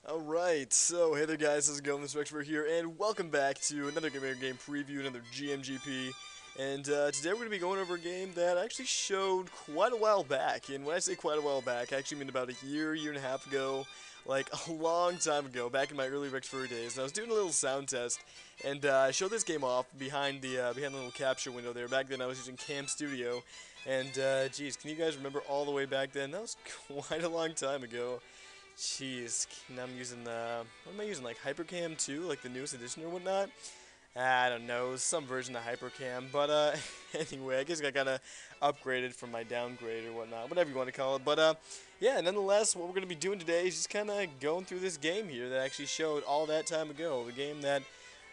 Alright, so hey there guys, how's it going? This is rexfurry here, and welcome back to another game preview, another GMGP. And today we're going to be going over a game that I actually showed quite a while back. And when I say quite a while back, I actually mean about a year and a half ago, like a long time ago, back in my early rexfurry days. And I was doing a little sound test, and I showed this game off behind the little capture window there. Back then I was using Cam Studio, and geez, can you guys remember all the way back then? That was quite a long time ago. Jeez, now I'm using what am I using, like Hypercam 2, like the newest edition or whatnot? I don't know, some version of Hypercam, but anyway, I guess I kinda upgraded from my downgrade or whatnot, whatever you want to call it, but yeah, nonetheless, what we're going to be doing today is just kinda going through this game here that I actually showed all that time ago, the game that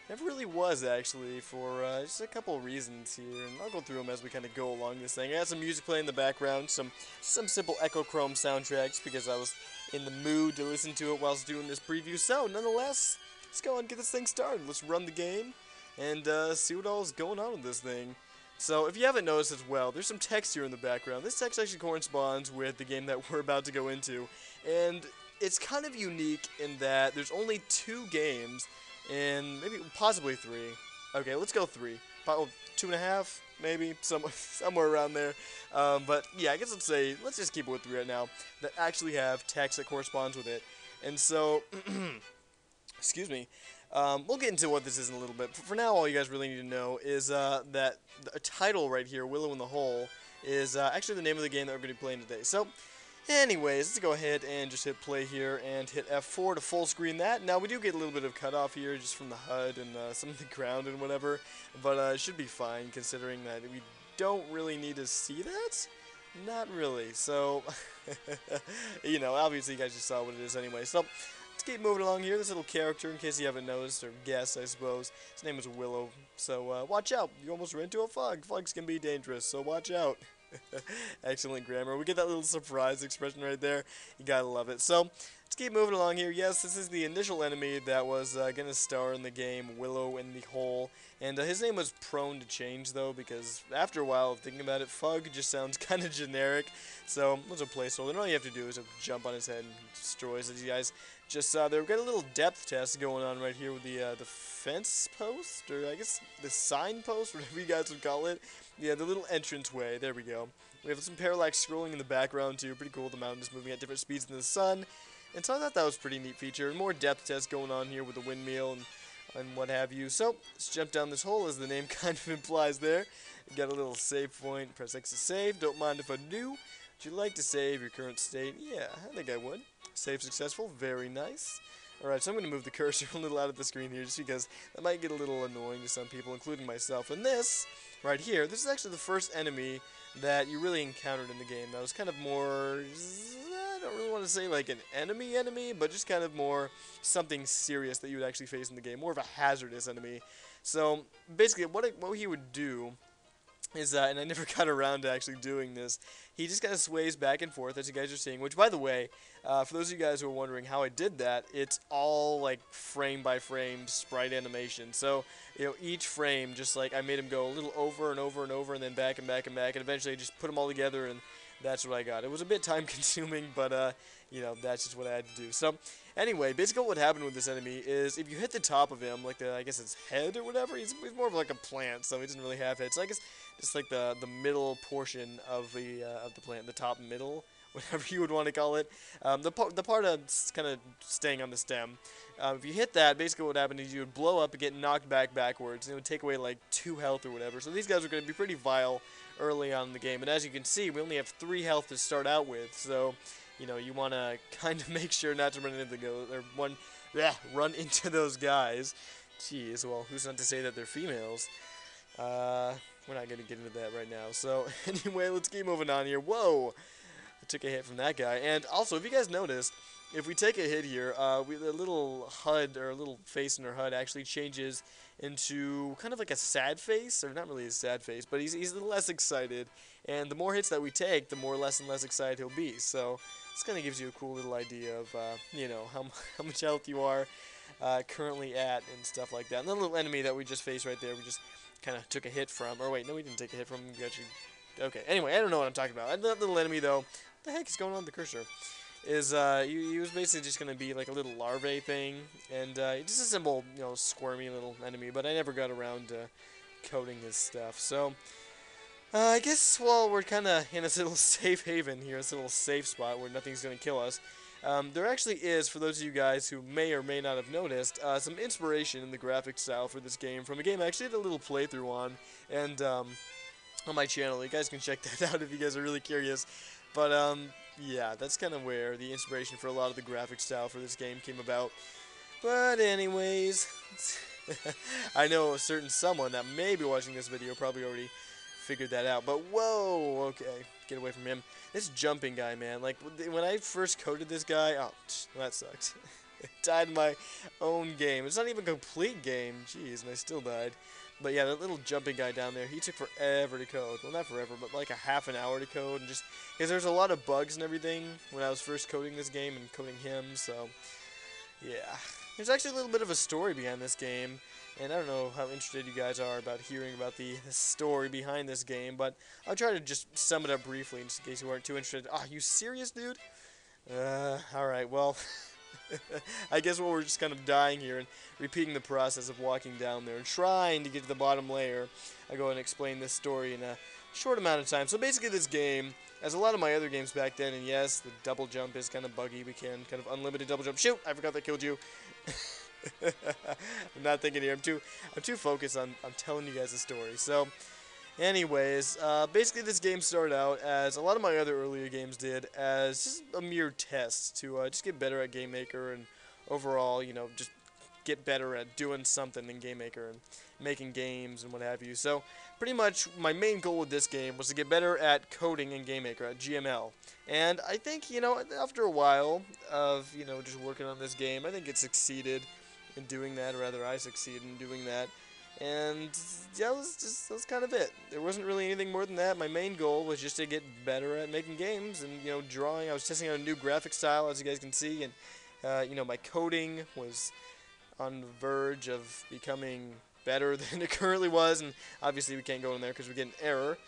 never really was, actually, for just a couple of reasons here, and I'll go through them as we kind of go along this thing. I got some music playing in the background, some simple Echo Chrome soundtracks, because I was in the mood to listen to it whilst doing this preview. So, nonetheless, let's go and get this thing started. Let's run the game, and see what all is going on with this thing. So, if you haven't noticed as well, there's some text here in the background. This text actually corresponds with the game that we're about to go into, and it's kind of unique in that there's only 2 games and maybe possibly 3. Okay, let's go 3. About 2.5, maybe somewhere around there. But yeah, I guess let's just keep it with 3 right now. That actually have text that corresponds with it. And so, excuse me. We'll get into what this is in a little bit. For now, all you guys really need to know is that the title right here, Willow in the Hole, is actually the name of the game that we're going to be playing today. So, anyways, let's go ahead and just hit play here and hit F4 to full screen that. Now, we do get a little bit of cutoff here just from the HUD and some of the ground and whatever, but it should be fine considering that we don't really need to see that. Not really, so, you know, obviously you guys just saw what it is anyway. So, let's keep moving along here. This little character, in case you haven't noticed or guessed, I suppose, his name is Willow. So, watch out. You almost ran into a fug. Fugs can be dangerous, so watch out. Excellent grammar. We get that little surprise expression right there. You gotta love it. So, let's keep moving along here. Yes, this is the initial enemy that was gonna star in the game, Willow in the Hole. And his name was prone to change, though, because after a while of thinking about it, Fug just sounds kind of generic. So, there's a placeholder. And all you have to do is jump on his head and destroys it. You guys just saw there. We've got a little depth test going on right here with the fence post, or I guess the sign post, whatever you guys would call it. Yeah, the little entranceway. There we go. We have some parallax scrolling in the background too. Pretty cool. The mountain is moving at different speeds than the sun. And so I thought that was a pretty neat feature. More depth test going on here with the windmill and what have you. So let's jump down this hole, as the name kind of implies there. You got a little save point. Press X to save. Don't mind if I do. Would you like to save your current state? Yeah, I think I would. Save successful. Very nice. Alright, so I'm going to move the cursor a little out of the screen here just because that might get a little annoying to some people, including myself. And this, right here, this is actually the first enemy that you really encountered in the game. That was kind of more, I don't really want to say like an enemy, but just kind of more something serious that you would actually face in the game. More of a hazardous enemy. So, basically, what he would do is, and I never got around to actually doing this, he just kind of sways back and forth, as you guys are seeing, which, by the way, for those of you guys who are wondering how I did that, it's all, like, frame-by-frame sprite animation. So, you know, each frame, just like, I made him go a little over and over and over, and then back and back and back, and eventually I just put them all together, and that's what I got. It was a bit time-consuming, but, you know, that's just what I had to do. So, anyway, basically what happened with this enemy is if you hit the top of him, like I guess his head or whatever, he's more of like a plant, so he doesn't really have head. So I guess just like the middle portion of the plant, the top middle, whatever you would want to call it, the part that's kind of staying on the stem. If you hit that, basically what happened is you would blow up and get knocked backwards, and it would take away like 2 health or whatever. So these guys are going to be pretty vile early on in the game, and as you can see, we only have 3 health to start out with. So, you know, you want to kind of make sure not to run into run into those guys. Jeez, well, who's not to say that they're females? We're not going to get into that right now. So, anyway, let's keep moving on here. Whoa! I took a hit from that guy. And also, if you guys noticed, if we take a hit here, the little HUD, or little face in our HUD actually changes into kind of like a sad face, or not really a sad face, but he's a little less excited. And the more hits that we take, the more less and less excited he'll be. So, this kind of gives you a cool little idea of, you know, how much health you are currently at and stuff like that. And the little enemy that we just faced right there, we just kind of took a hit from. Or wait, no, we didn't take a hit from. We actually, okay, anyway, I don't know what I'm talking about. That little enemy, though, what the heck is going on with the cursor? is he was basically just gonna be like a little larvae thing, and just a simple, squirmy little enemy. But I never got around to coding his stuff. So I guess while we're kind of in this little safe haven here, this little safe spot where nothing's gonna kill us. There actually is, for those of you guys who may or may not have noticed, some inspiration in the graphic style for this game from a game I actually did a little playthrough on, and on my channel. You guys can check that out if you guys are really curious. But yeah, that's kind of where the inspiration for a lot of the graphic style for this game came about. But anyways, I know a certain someone that may be watching this video probably already figured that out. But whoa, okay, get away from him. This jumping guy, man, like when I first coded this guy, oh, that sucked. Died in my own game. It's not even a complete game, jeez, and I still died. But yeah, that little jumping guy down there, he took forever to code. Well, not forever, but like a half an hour to code, and just because there's a lot of bugs and everything when I was first coding this game and coding him. So yeah, there's actually a little bit of a story behind this game, and I don't know how interested you guys are about hearing about the story behind this game, but I'll try to just sum it up briefly, just in case you weren't too interested. Ah, you serious, dude? Alright, well, I guess we're just kind of dying here and repeating the process of walking down there and trying to get to the bottom layer. I'll go ahead and explain this story in a short amount of time. So basically this game, as a lot of my other games back then, and yes, the double jump is kind of buggy. We can kind of unlimited double jump. Shoot! I forgot that killed you. I'm not thinking here. I'm too focused on telling you guys the story. So anyways, basically this game started out, as a lot of my other earlier games did, as just a mere test to just get better at Game Maker and overall, just get better at doing something in Game Maker and making games and what have you. So pretty much my main goal with this game was to get better at coding in Game Maker, at GML. And I think, after a while of, just working on this game, I think it succeeded in doing that, or rather I succeeded in doing that. And yeah, that was kind of it. There wasn't really anything more than that. My main goal was just to get better at making games and, drawing. I was testing out a new graphic style, as you guys can see, and, my coding was on the verge of becoming better than it currently was, and obviously we can't go in there because we get an error.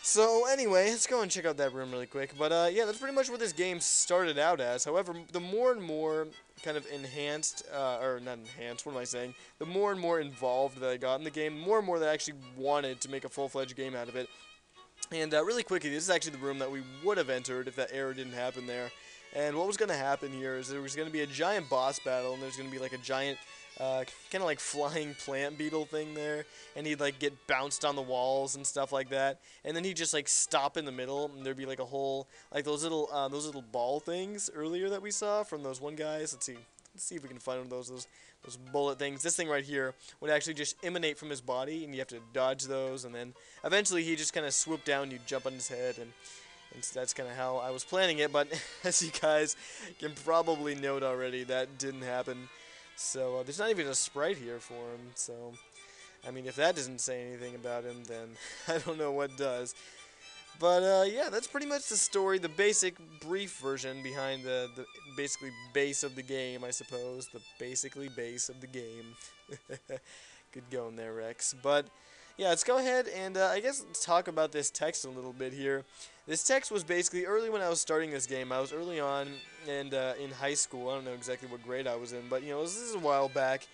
So anyway, let's go and check out that room really quick. But yeah, that's pretty much what this game started out as. However, the more and more kind of enhanced, or not enhanced, what am I saying? The more and more involved that I got in the game, more and more that I actually wanted to make a full-fledged game out of it. And really quickly, this is actually the room that we would have entered if that error didn't happen there. And what was going to happen here is there was going to be a giant boss battle, and there's going to be like a giant kind of like flying plant beetle thing there, and he'd like get bounced on the walls and stuff like that, and then he'd just like stop in the middle, and there'd be like a whole, like those little ball things earlier that we saw from those one guys. Let's see if we can find one of those bullet things. This thing right here would actually just emanate from his body, and you have to dodge those, and then eventually he just kind of swoop down, you jump on his head, and that's kind of how I was planning it. But as you guys can probably note already, that didn't happen. So there's not even a sprite here for him, so I mean, if that doesn't say anything about him, then I don't know what does. But yeah, that's pretty much the story, the basic brief version behind the basically base of the game, I suppose. The basically base of the game. Good going there, Rex. But yeah, let's go ahead and I guess let's talk about this text a little bit here. This text was basically early when I was starting this game. I was early on and in high school. I don't know exactly what grade I was in, but this is a while back.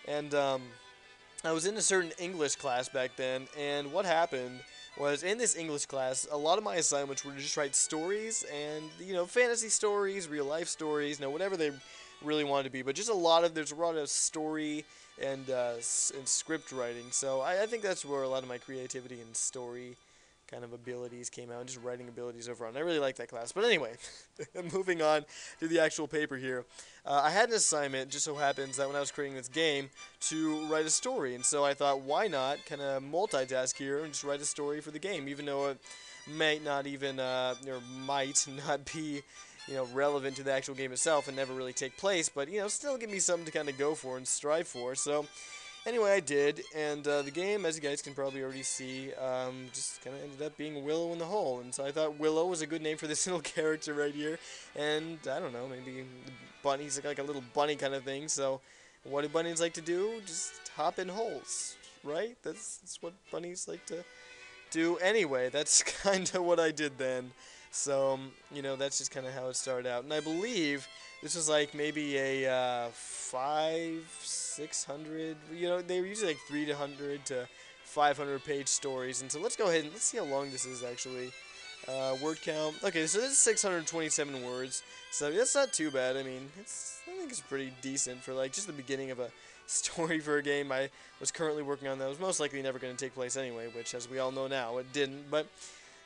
And I was in a certain English class back then, and what happened was in this English class, a lot of my assignments were to just write stories and, fantasy stories, real life stories, whatever they really wanted to be, but just there's a lot of story and script writing. So I think that's where a lot of my creativity and story kind of abilities came out, and just writing abilities overall. And I really like that class. But anyway, moving on to the actual paper here. I had an assignment, just so happens that when I was creating this game, to write a story. And so I thought, why not kind of multitask here and just write a story for the game, even though it might not even, or might not be, relevant to the actual game itself and never really take place, but, still give me something to kind of go for and strive for. So anyway, I did, and the game, as you guys can probably already see, just kind of ended up being Willow in the Hole. And so I thought Willow was a good name for this little character right here. And I don't know, maybe bunny's like a little bunny kind of thing. So what do bunnies like to do? Just hop in holes, right? That's what bunnies like to do. Anyway, that's kind of what I did then. So, you know, that's just kind of how it started out. And I believe this was like maybe a 600, you know, they were usually like 300 to 500 page stories. And so let's go ahead and let's see how long this is actually. Word count. Okay, so this is 627 words. So that's not too bad. I mean, I think it's pretty decent for like just the beginning of a story for a game I was currently working on that was most likely never going to take place anyway, which as we all know now, it didn't. But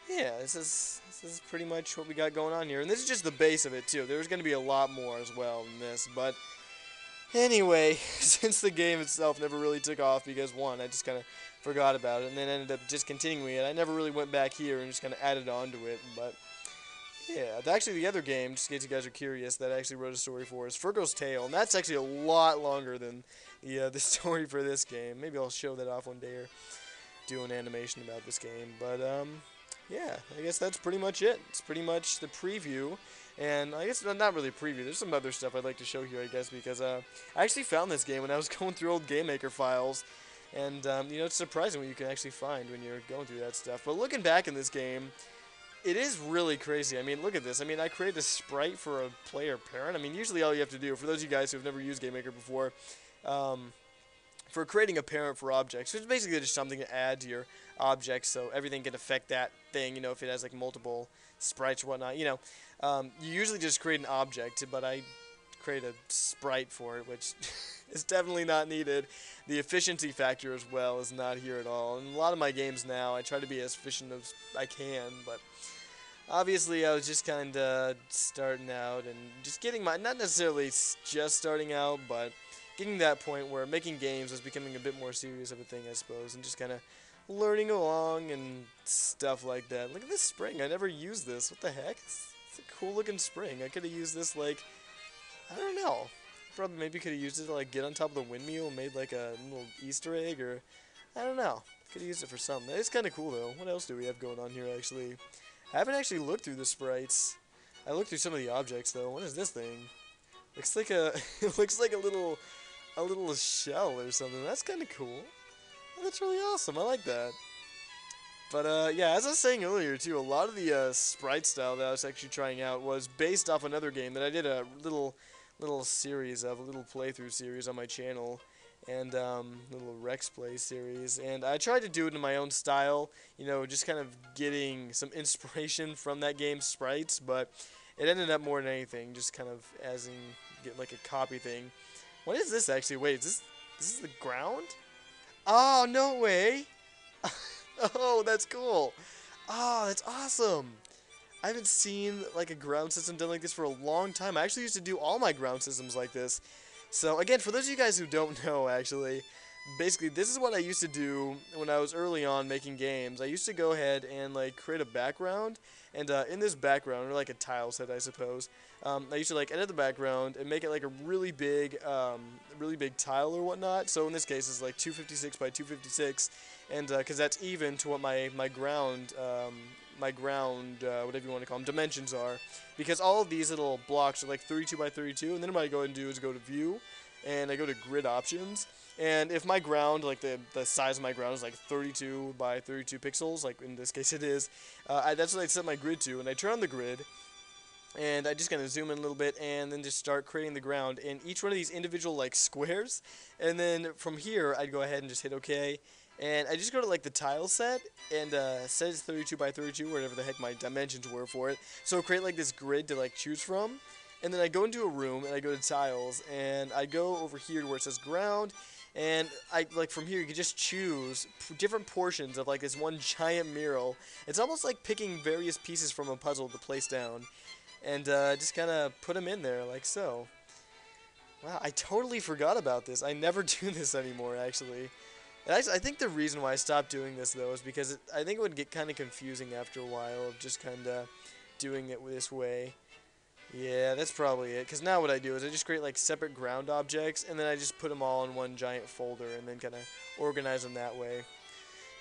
yeah, this is pretty much what we got going on here. And this is just the base of it too. There's going to be a lot more as well in this, but anyway, since the game itself never really took off because one, I just kind of forgot about it and then ended up just continuing it. I never really went back here and just kind of added on to it, but yeah, actually the other game, just in case you guys are curious, that I actually wrote a story for is Virgo's Tale, and that's actually a lot longer than the story for this game. Maybe I'll show that off one day or do an animation about this game, but yeah, I guess that's pretty much it. It's pretty much the preview. And I guess not really a preview. There's some other stuff I'd like to show here, I guess, because I actually found this game when I was going through old Game Maker files. And, you know, it's surprising what you can actually find when you're going through that stuff. But looking back in this game, it is really crazy. I mean, look at this. I mean, I created a sprite for a player parent. I mean, usually all you have to do, for those of you guys who have never used Game Maker before, for creating a parent for objects, which is basically just something to add to your objects so everything can affect that thing, you know, if it has like multiple sprites or whatnot, you know. You usually just create an object, but I create a sprite for it, which is definitely not needed. The efficiency factor as well is not here at all. In a lot of my games now, I try to be as efficient as I can, but obviously I was just kind of starting out and just getting my, not necessarily just starting out, but getting to that point where making games was becoming a bit more serious of a thing, I suppose, and just kind of learning along and stuff like that. Look at this spring. I never used this. What the heck? It's a cool looking spring. I could have used this like, I don't know. Probably maybe could have used it to like get on top of the windmill and made like a little Easter egg or, I don't know. Could have used it for something. It's kind of cool though. What else do we have going on here actually? I haven't actually looked through the sprites. I looked through some of the objects though. What is this thing? Looks like a, it looks like a little shell or something. That's kind of cool. Oh, that's really awesome. I like that. But yeah, as I was saying earlier too, a lot of the sprite style that I was actually trying out was based off another game that I did a little series of, a little playthrough series on my channel, and little Rex Play series, and I tried to do it in my own style, you know, just kind of getting some inspiration from that game's sprites, but it ended up more than anything, just kind of as in get like a copy thing. What is this actually? Wait, this is the ground? Oh, no way! Oh, that's cool! Oh, that's awesome! I haven't seen like a ground system done like this for a long time. I actually used to do all my ground systems like this. So again, for those of you guys who don't know, actually, basically this is what I used to do when I was early on making games. I used to go ahead and like create a background, and in this background, or like a tile set, I suppose, I used to like edit the background and make it like a really big tile or whatnot. So in this case, it's like 256 by 256, and because that's even to what my ground, whatever you want to call them, dimensions are. Because all of these little blocks are like 32 by 32, and then what I go and do is go to View, and I go to Grid Options. And if my ground, like the size of my ground is like 32 by 32 pixels, like in this case it is, that's what I set my grid to. And I turn on the grid, and I just kind of zoom in a little bit, and then just start creating the ground in each one of these individual like squares. And then from here, I'd go ahead and just hit OK. And I just go to like the tile set and set it 32 by 32, whatever the heck my dimensions were for it. So create like this grid to like choose from. And then I go into a room and I go to tiles, and I go over here to where it says ground. And I like from here you can just choose different portions of like this one giant mural. It's almost like picking various pieces from a puzzle to place down, and just kind of put them in there like so. Wow, I totally forgot about this. I never do this anymore, actually. And I think the reason why I stopped doing this though is because I think it would get kind of confusing after a while of just kind of doing it this way. Yeah, that's probably it. Because now what I do is I just create like separate ground objects, and then I just put them all in one giant folder, and then kind of organize them that way.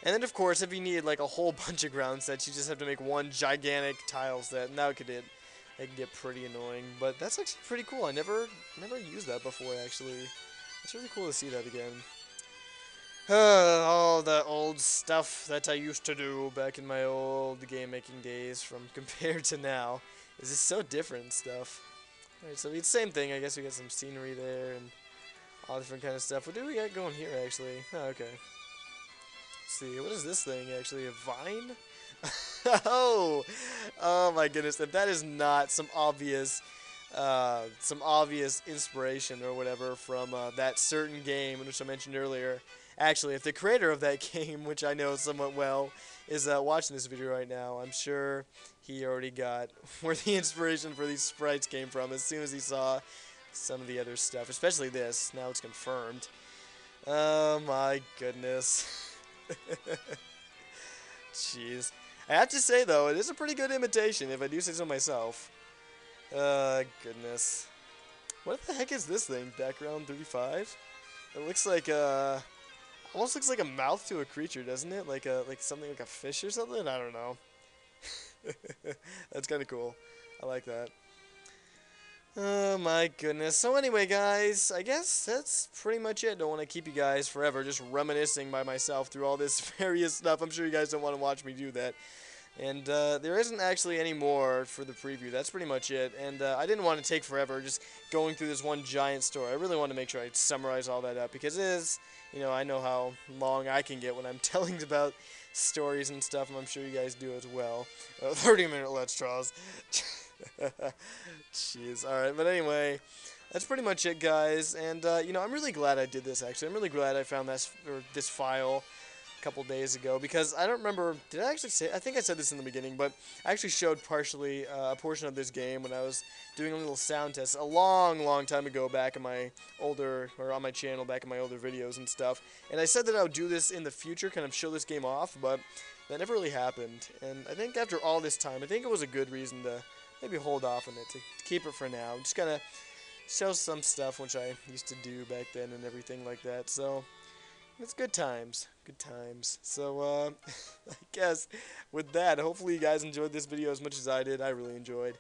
And then of course, if you need like a whole bunch of ground sets, you just have to make one gigantic tile set, and that could get pretty annoying. But that's actually pretty cool. I never used that before actually. It's really cool to see that again. All the old stuff that I used to do back in my old game making days from compared to now. Is just so different stuff. Alright, so it's the same thing. I guess we got some scenery there and all different kind of stuff. What do we got going here, actually? Oh, okay. Let's see, what is this thing, actually? A vine? Oh! Oh my goodness, if that is not some obvious inspiration or whatever from that certain game, which I mentioned earlier. Actually, if the creator of that game, which I know somewhat well, is watching this video right now, I'm sure he already got where the inspiration for these sprites came from as soon as he saw some of the other stuff, especially this. Now it's confirmed. Oh my goodness. Jeez. I have to say, though, it is a pretty good imitation, if I do say so myself. Goodness. What the heck is this thing? Background 35? It looks like, almost looks like a mouth to a creature, doesn't it? Like something like a fish or something? I don't know. That's kind of cool. I like that. Oh my goodness. So anyway, guys, I guess that's pretty much it. Don't want to keep you guys forever just reminiscing by myself through all this various stuff. I'm sure you guys don't want to watch me do that. And there isn't actually any more for the preview. That's pretty much it. And I didn't want to take forever just going through this one giant story. I really want to make sure I summarize all that up because it is, you know, I know how long I can get when I'm telling about stories and stuff, and I'm sure you guys do as well. 30-minute Let's Draws. Jeez. Alright, but anyway, that's pretty much it, guys. And, you know, I'm really glad I did this, actually. I'm really glad I found this file a couple days ago, because I don't remember, did I actually say, I think I said this in the beginning, but I actually showed partially a portion of this game when I was doing a little sound test a long time ago back in my older, or on my channel, back in my older videos and stuff. And I said that I would do this in the future, kind of show this game off, but that never really happened. And I think after all this time, I think it was a good reason to maybe hold off on it, to keep it for now. Just kind of show some stuff which I used to do back then and everything like that. So it's good times. Good times. So I guess with that, hopefully you guys enjoyed this video as much as I did. I really enjoyed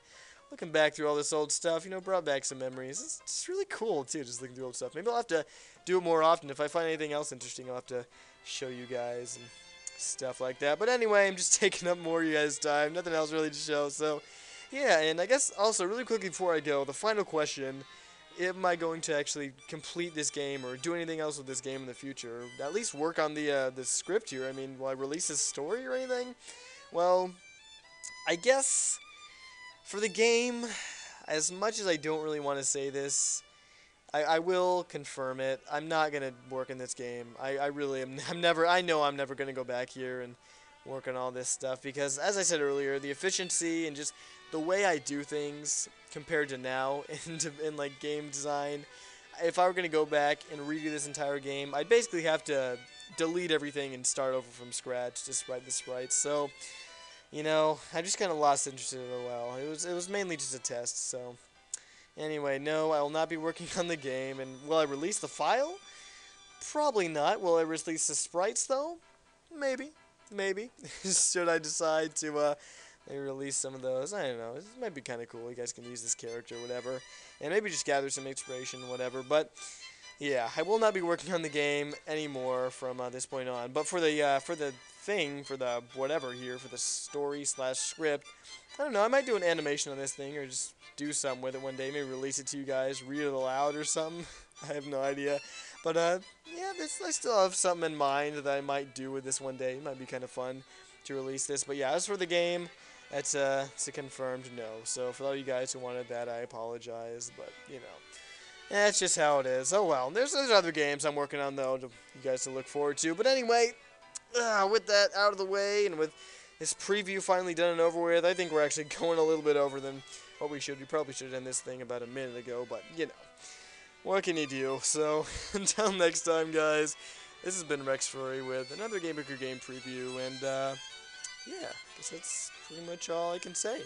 looking back through all this old stuff. You know, brought back some memories. It's really cool too, just looking through old stuff. Maybe I'll have to do it more often. If I find anything else interesting, I'll have to show you guys and stuff like that. But anyway, I'm just taking up more of you guys' time. Nothing else really to show. So yeah, and I guess also really quickly before I go, the final question: am I going to actually complete this game or do anything else with this game in the future? Or at least work on the script here. I mean, will I release this story or anything? Well, I guess for the game, as much as I don't really want to say this, I will confirm it. I'm not gonna work in this game. I really am. I know I'm never gonna go back here and work on all this stuff because, as I said earlier, the efficiency and just the way I do things compared to now in like game design, if I were gonna go back and redo this entire game, I'd basically have to delete everything and start over from scratch, just write the sprites. So, you know, I just kind of lost interest in it a while. It was mainly just a test. So, anyway, no, I will not be working on the game. And will I release the file? Probably not. Will I release the sprites though? Maybe. Maybe. Should I decide to maybe release some of those? I don't know. It might be kind of cool. You guys can use this character or whatever. And maybe just gather some inspiration, whatever. But yeah, I will not be working on the game anymore from this point on. But for the whatever here, for the story/script, I don't know. I might do an animation on this thing or just do something with it one day. Maybe release it to you guys, read it aloud or something. I have no idea. But yeah, I still have something in mind that I might do with this one day. It might be kind of fun to release this. But yeah, as for the game, it's a confirmed no. So for all you guys who wanted that, I apologize. But you know, that's just how it is. Oh well. There's other games I'm working on though, you guys to look forward to. But anyway, with that out of the way and with this preview finally done and over with, I think we're actually going a little bit over than what we should. We probably should have done this thing about a minute ago, but you know. What can you do? So, until next time, guys, this has been rexfurry with another Game Maker game preview, and, yeah, I guess that's pretty much all I can say.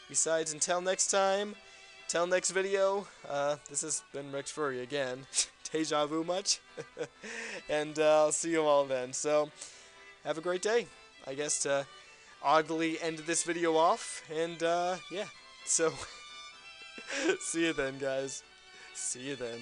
Besides, until next time, till next video, this has been rexfurry again. Deja vu much? And, I'll see you all then. So, have a great day, I guess, to oddly end this video off, and, yeah, so, see you then, guys. See you then.